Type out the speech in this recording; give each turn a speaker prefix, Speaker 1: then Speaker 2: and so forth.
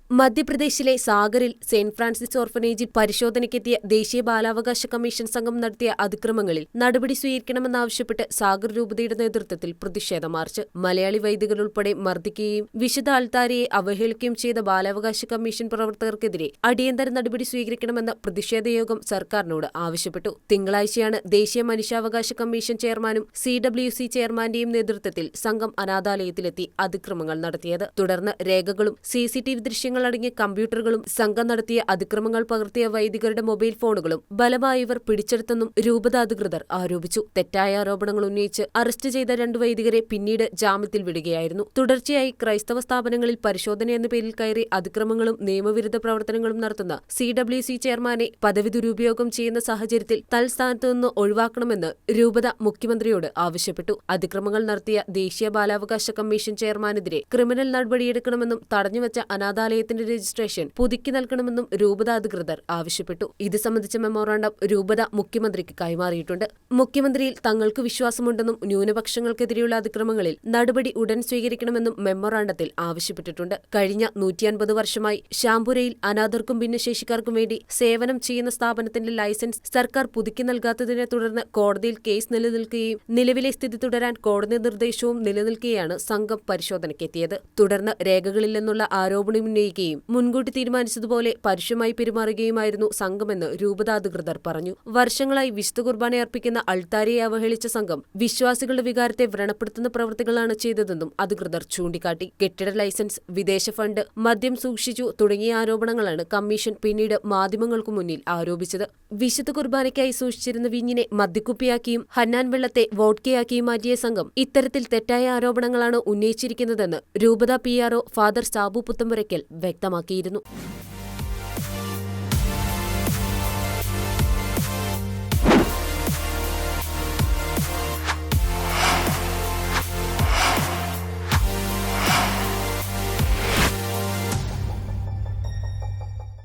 Speaker 1: മധ്യപ്രദേശിലെ സാഗറിൽ saint Francis ഓർഫനേജിൽ പരിശോധനയ്ക്കെത്തിയ ദേശീയ ബാലാവകാശ കമ്മീഷൻ സംഘം നടത്തിയ അതിക്രമങ്ങളിൽ നടപടി സ്വീകരിക്കണമെന്നാവശ്യപ്പെട്ട് സാഗർ രൂപതയുടെ നേതൃത്വത്തിൽ പ്രതിഷേധ മാർച്ച്. മലയാളി വൈദികരുൾപ്പെടെ മർദ്ദിക്കുകയും വിശുദ്ധ അൾത്താരയെ അവഹേളിക്കുകയും ചെയ്ത ബാലാവകാശ കമ്മീഷൻ പ്രവർത്തകർക്കെതിരെ അടിയന്തര നടപടി സ്വീകരിക്കണമെന്ന് പ്രതിഷേധയോഗം സർക്കാരിനോട് ആവശ്യപ്പെട്ടു. തിങ്കളാഴ്ചയാണ് ദേശീയ മനുഷ്യാവകാശ കമ്മീഷൻ ചെയർമാനും CWC ചെയർമാന്റെയും നേതൃത്വത്തിൽ സംഘം അനാഥാലയത്തിലെത്തി അതിക്രമങ്ങൾ നടത്തിയത്. തുടർന്ന് രേഖകളും CCTV ദൃശ്യങ്ങൾ അടങ്ങിയ കമ്പ്യൂട്ടറുകളും സംഘം നടത്തിയ അതിക്രമങ്ങൾ പകർത്തിയ വൈദികരുടെ മൊബൈൽ ഫോണുകളും ബലമായി ഇവർ പിടിച്ചെടുത്തെന്നും രൂപത അധികൃതർ ആരോപിച്ചു. തെറ്റായ ആരോപണങ്ങൾ ഉന്നയിച്ച് അറസ്റ്റ് ചെയ്ത 2 വൈദികരെ പിന്നീട് ജാമ്യത്തിൽ വിടുകയായിരുന്നു. തുടർച്ചയായി ക്രൈസ്തവ സ്ഥാപനങ്ങളിൽ പരിശോധന എന്ന പേരിൽ കയറി അതിക്രമങ്ങളും നിയമവിരുദ്ധ പ്രവർത്തനങ്ങളും നടത്തുന്ന CWC ചെയർമാനെ പദവി ദുരുപയോഗം ചെയ്യുന്ന സാഹചര്യത്തിൽ തൽസ്ഥാനത്ത് നിന്ന് ഒഴിവാക്കണമെന്ന് രൂപത മുഖ്യമന്ത്രിയോട് ആവശ്യപ്പെട്ടു. അതിക്രമങ്ങൾ നടത്തിയ ദേശീയ ബാലാവകാശ കമ്മീഷൻ ചെയർമാനെതിരെ ക്രിമിനൽ നടപടിയെടുക്കണമെന്നും തടഞ്ഞുവച്ച അനാഥാലയത്തിന്റെ രജിസ്ട്രേഷൻ പുതുക്കി നൽകണമെന്നും രൂപത അധികൃതർ ആവശ്യപ്പെട്ടു. ഇത് സംബന്ധിച്ച മെമ്മോറാണ്ടം രൂപത മുഖ്യമന്ത്രിക്ക് കൈമാറിയിട്ടുണ്ട്. മുഖ്യമന്ത്രിയിൽ തങ്ങൾക്ക് വിശ്വാസമുണ്ടെന്നും ന്യൂനപക്ഷങ്ങൾക്കെതിരെയുള്ള അതിക്രമങ്ങളിൽ നടപടി ഉടൻ സ്വീകരിക്കണമെന്നും മെമ്മോറാണ്ടത്തിൽ ആവശ്യപ്പെട്ടിട്ടുണ്ട്. കഴിഞ്ഞ 150 വർഷമായി ശാംപുരയിൽ അനാഥർക്കും ഭിന്നശേഷിക്കാർക്കും വേണ്ടി സേവനം ചെയ്യുന്ന സ്ഥാപനത്തിന്റെ ലൈസൻസ് സർക്കാർ പുതുക്കി നൽകാത്തതിനെ തുടർന്ന് കോടതിയിൽ കേസ് നിലനിൽക്കുകയും നിലവിലെ സ്ഥിതി തുടരാൻ കോടതി നിർദ്ദേശവും നിലനിൽക്കെയാണ് സംഘം പരിശോധനയ്ക്കെത്തിയത്. തുടർന്ന് രേഖകളില്ലെന്നുള്ള ആരോപണമുന്നയിക്കുകയും മുൻകൂട്ടി തീരുമാനിച്ചതുപോലെ പരുഷമായി പെരുമാറുകയുമായിരുന്നു സംഘമെന്ന് രൂപത അധികൃതർ പറഞ്ഞു. വർഷങ്ങളായി വിശുദ്ധ കുർബാന അർപ്പിക്കുന്ന അൾത്താരയെ അവഹേളിച്ച സംഘം വിശ്വാസികളുടെ വികാരത്തെ വ്രണപ്പെടുത്തുന്ന പ്രവൃത്തികളാണ് ചെയ്തതെന്നും അധികൃതർ ചൂണ്ടിക്കാട്ടി. കെട്ടിട ലൈസൻസ്, വിദേശ ഫണ്ട്, മദ്യം സൂക്ഷിച്ചു തുടങ്ങിയ ആരോപണങ്ങളാണ് കമ്മീഷൻ പിന്നീട് മാധ്യമങ്ങൾക്കു മുന്നിൽ ആരോപിച്ചത്. വിശുദ്ധ കുർബാനയ്ക്കായി സൂക്ഷിച്ചിരുന്ന വീഞ്ഞിനെ മദ്യക്കുപ്പിയാക്കിയും ഹന്നാൻ വെള്ളത്തെ വോഡ്കയാക്കിയും മാറ്റിയ സംഘം ഇത്തരത്തിൽ തെറ്റായ ആരോപണങ്ങളാണ് ഉന്നയിച്ചിരിക്കുന്നതെന്ന് രൂപത PRO ഫാദർ സാബു പുത്തമ്പുരയ്ക്കൽ വ്യക്തമാക്കിയിരുന്നു.